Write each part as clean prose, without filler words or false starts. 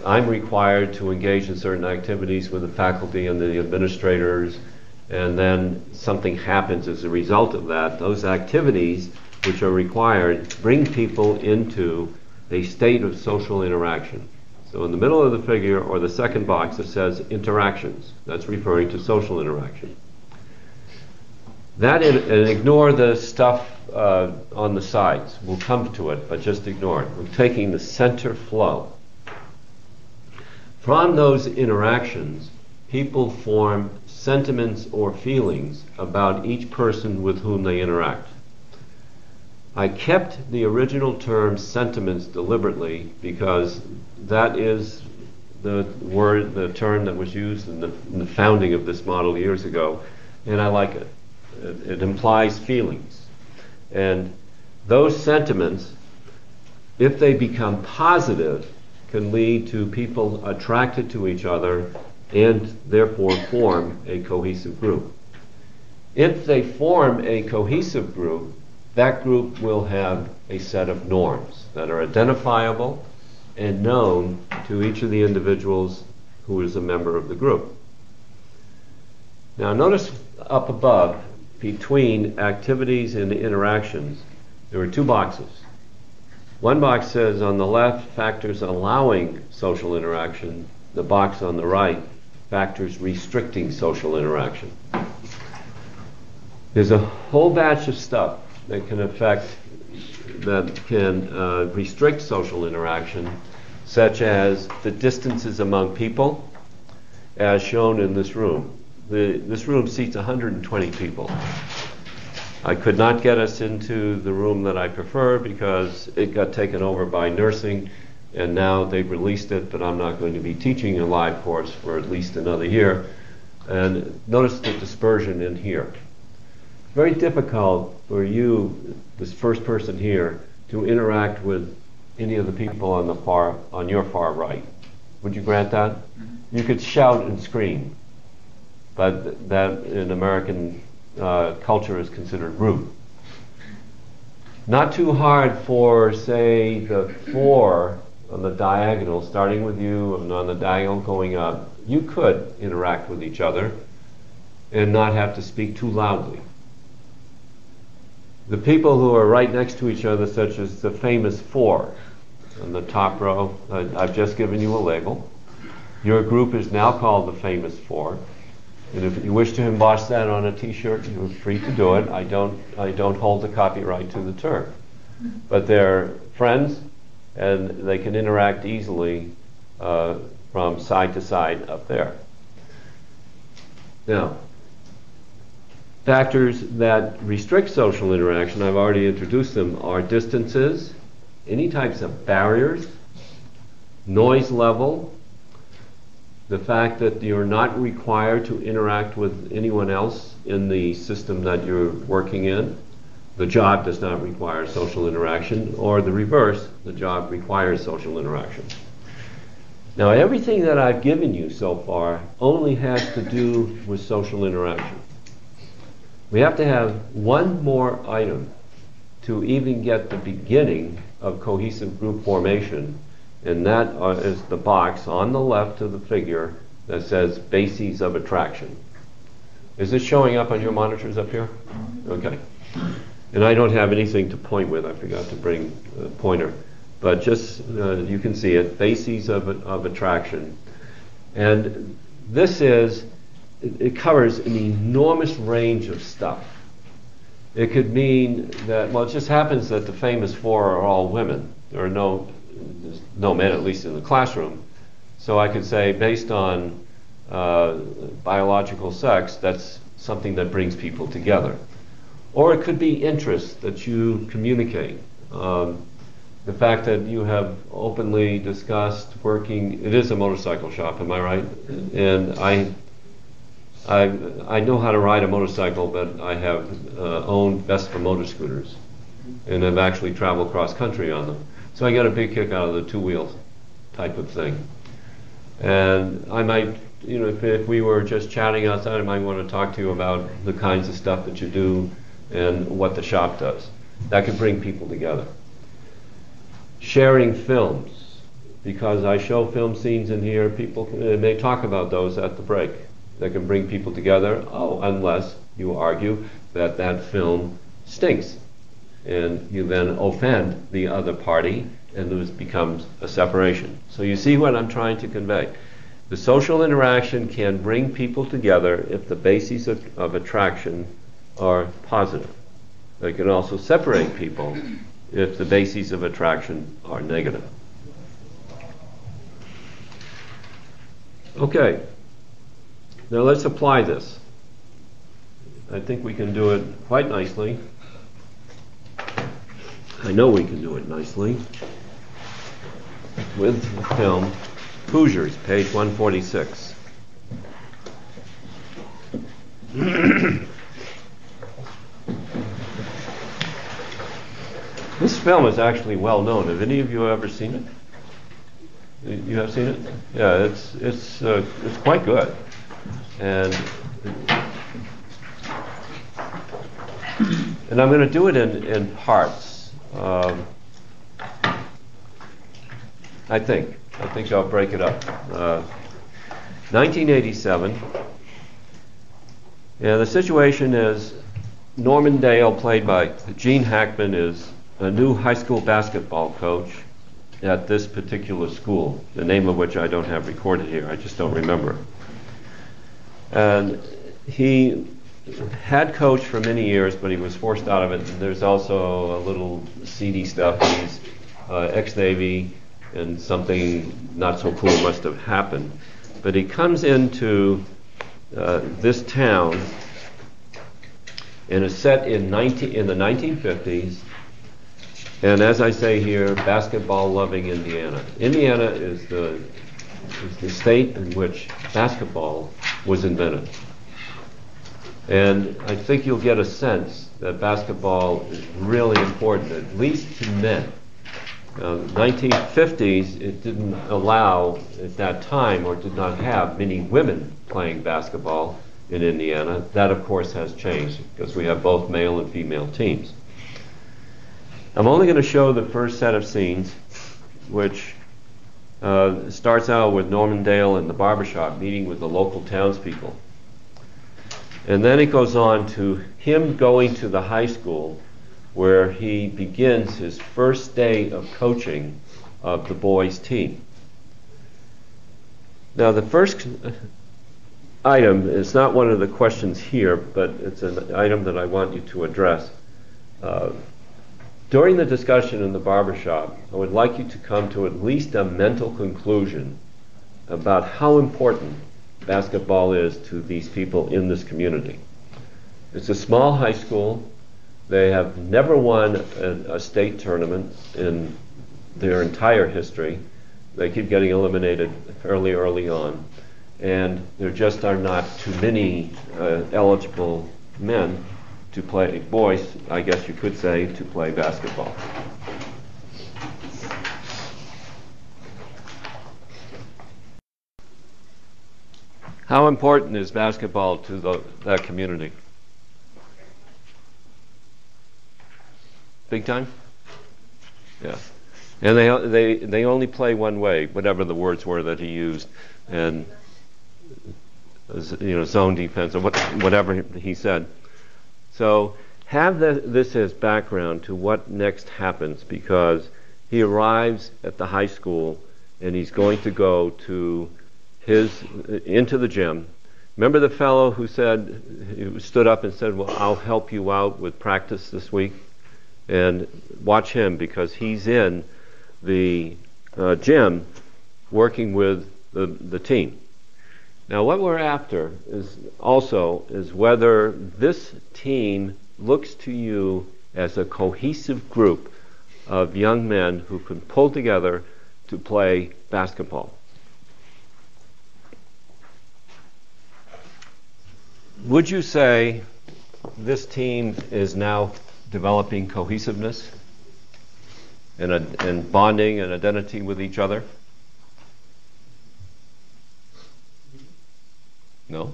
I'm required to engage in certain activities with the faculty and the administrators, and then something happens as a result of that. Those activities which are required bring people into a state of social interaction. So in the middle of the figure, or the second box, it says interactions. That's referring to social interaction. That, and ignore the stuff on the sides. We'll come to it, but just ignore it. We're taking the center flow. From those interactions, people form sentiments or feelings about each person with whom they interact. I kept the original term sentiments deliberately because that is the term that was used in the founding of this model years ago, and I like it. It implies feelings. And those sentiments, if they become positive, can lead to people attracted to each other and therefore form a cohesive group. If they form a cohesive group, that group will have a set of norms that are identifiable and known to each of the individuals who is a member of the group. Now notice up above, between activities and interactions, there are two boxes. One box says on the left, factors allowing social interaction. The box on the right, factors restricting social interaction. There's a whole batch of stuff that can restrict social interaction, such as the distances among people, as shown in this room. This room seats 120 people. I could not get us into the room that I prefer because it got taken over by nursing, and now they've released it, but I'm not going to be teaching a live course for at least another year. And notice the dispersion in here. Very difficult for you, this first person here, to interact with any of the people on your far right. Would you grant that? You could shout and scream, but that in American culture is considered rude. Not too hard for, say, the four on the diagonal, starting with you, and on the diagonal going up. You could interact with each other and not have to speak too loudly. The people who are right next to each other, such as the famous four on the top row, I've just given you a label. Your group is now called the famous four. And if you wish to emboss that on a t-shirt, you're free to do it. I don't hold the copyright to the term. But they're friends, and they can interact easily from side to side up there. Now, factors that restrict social interaction, I've already introduced them, are distances, any types of barriers, noise level, the fact that you're not required to interact with anyone else in the system that you're working in. The job does not require social interaction, or the reverse, the job requires social interaction. Now, everything that I've given you so far only has to do with social interaction. We have to have one more item to even get the beginning of cohesive group formation, and that is the box on the left of the figure that says bases of attraction. Is this showing up on your monitors up here? Okay. And I don't have anything to point with. I forgot to bring a pointer. But just, you can see it, bases of attraction. And this is, it covers an enormous range of stuff. It could mean that, well, it just happens that the famous four are all women. There are no men, at least in the classroom. So I could say, based on biological sex, that's something that brings people together. Or it could be interest that you communicate. The fact that you have openly discussed working, it is a motorcycle shop, am I right? And I know how to ride a motorcycle, but I have owned Vespa motor scooters, and I've actually traveled cross country on them. So I get a big kick out of the two-wheel type of thing. And I might, if we were just chatting outside, I might want to talk to you about the kinds of stuff that you do and what the shop does. That could bring people together. Sharing films. because I show film scenes in here, people may talk about those at the break. They can bring people together, unless you argue that that film stinks. And you then offend the other party, and there becomes a separation. So you see what I'm trying to convey. The social interaction can bring people together if the bases of attraction are positive. They can also separate people if the bases of attraction are negative. Okay, now let's apply this. I think we can do it quite nicely. I know we can do it nicely with the film Hoosiers, page 146. This film is actually well known. Have any of you ever seen it? You have seen it? Yeah, it's quite good. And I'm going to do it in parts. I think I'll break it up. 1987. Yeah, the situation is Norman Dale, played by Gene Hackman, is a new high school basketball coach at this particular school, the name of which I don't have recorded here. I just don't remember. And he had coached for many years, but he was forced out of it. And there's also a little seedy stuff. He's ex-Navy, and something not so cool must have happened. But he comes into this town, and is set in the 1950s. And as I say here, basketball-loving Indiana. Indiana is the state in which basketball was invented. And I think you'll get a sense that basketball is really important, at least to men. 1950s, it didn't allow, at that time, or did not have many women playing basketball in Indiana. That, of course, has changed, because we have both male and female teams. I'm only going to show the first set of scenes, which starts out with Norman Dale in the barbershop meeting with the local townspeople. And then it goes on to him going to the high school where he begins his first day of coaching of the boys' team. Now, the first item is not one of the questions here, but it's an item that I want you to address. During the discussion in the barbershop, I would like you to come to at least a mental conclusion about how important basketball is to these people in this community. It's a small high school. They have never won a state tournament in their entire history. They keep getting eliminated fairly early on. And there just are not too many eligible men to play, boys, I guess you could say, to play basketball. How important is basketball to that community? Big time? Yeah. And they only play one way, whatever the words were that he used, and zone defense or whatever he said. So have this as background to what next happens, because he arrives at the high school and he's going to go to into the gym. Remember the fellow who stood up and said, well, I'll help you out with practice this week? And watch him, because he's in the gym working with the team. Now, what we're after is whether this team looks to you as a cohesive group of young men who can pull together to play basketball. Would you say this team is now developing cohesiveness and bonding and identity with each other? No?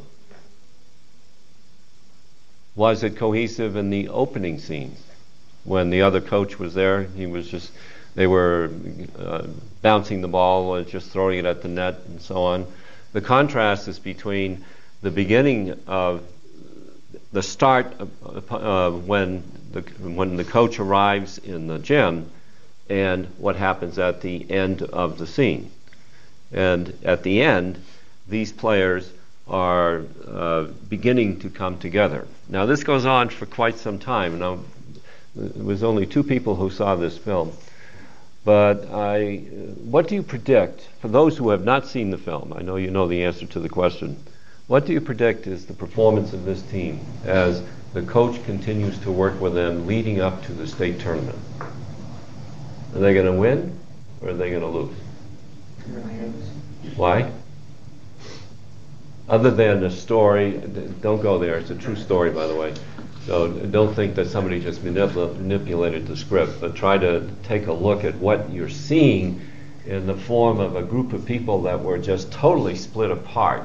Was it cohesive in the opening scenes when the other coach was there? He was just they were bouncing the ball or just throwing it at the net and so on. The contrast is between the beginning of the start when the coach arrives in the gym and what happens at the end of the scene. And at the end, these players are beginning to come together. Now this goes on for quite some time. Now, there was only 2 people who saw this film. But what do you predict, for those who have not seen the film, I know you know the answer to the question, what do you predict is the performance of this team as the coach continues to work with them leading up to the state tournament? Are they going to win or are they going to lose? Why? Other than the story, don't go there, it's a true story by the way. So don't think that somebody just manipulated the script, but try to take a look at what you're seeing in the form of a group of people that were just totally split apart,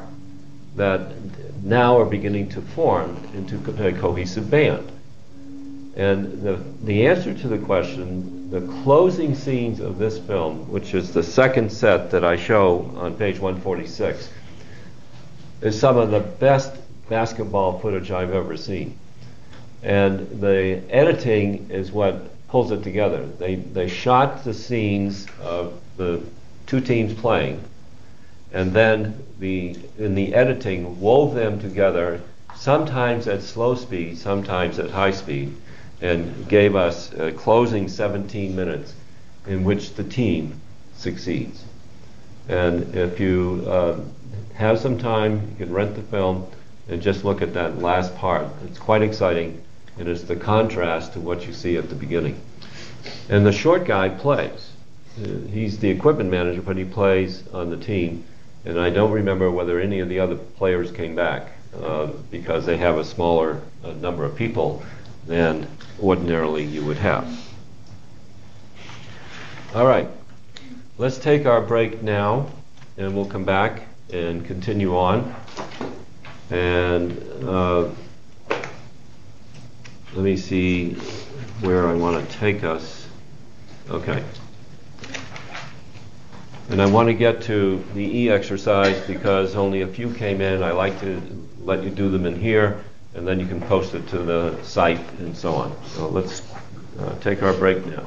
that now are beginning to form into a cohesive band. And the answer to the question, the closing scenes of this film, which is the second set that I show on page 146, is some of the best basketball footage I've ever seen. And the editing is what pulls it together. They shot the scenes of the 2 teams playing, and then in the editing wove them together, sometimes at slow speed, sometimes at high speed, and gave us a closing 17 minutes in which the team succeeds. And if you have some time, you can rent the film and just look at that last part. It's quite exciting. It is the contrast to what you see at the beginning. And the short guy plays. He's the equipment manager, but he plays on the team. And I don't remember whether any of the other players came back because they have a smaller number of people than ordinarily you would have. All right, let's take our break now, and we'll come back and continue on. And let me see where I want to take us. Okay. And I want to get to the E exercise because only a few came in. I like to let you do them in here, and then you can post it to the site and so on. So let's take our break now.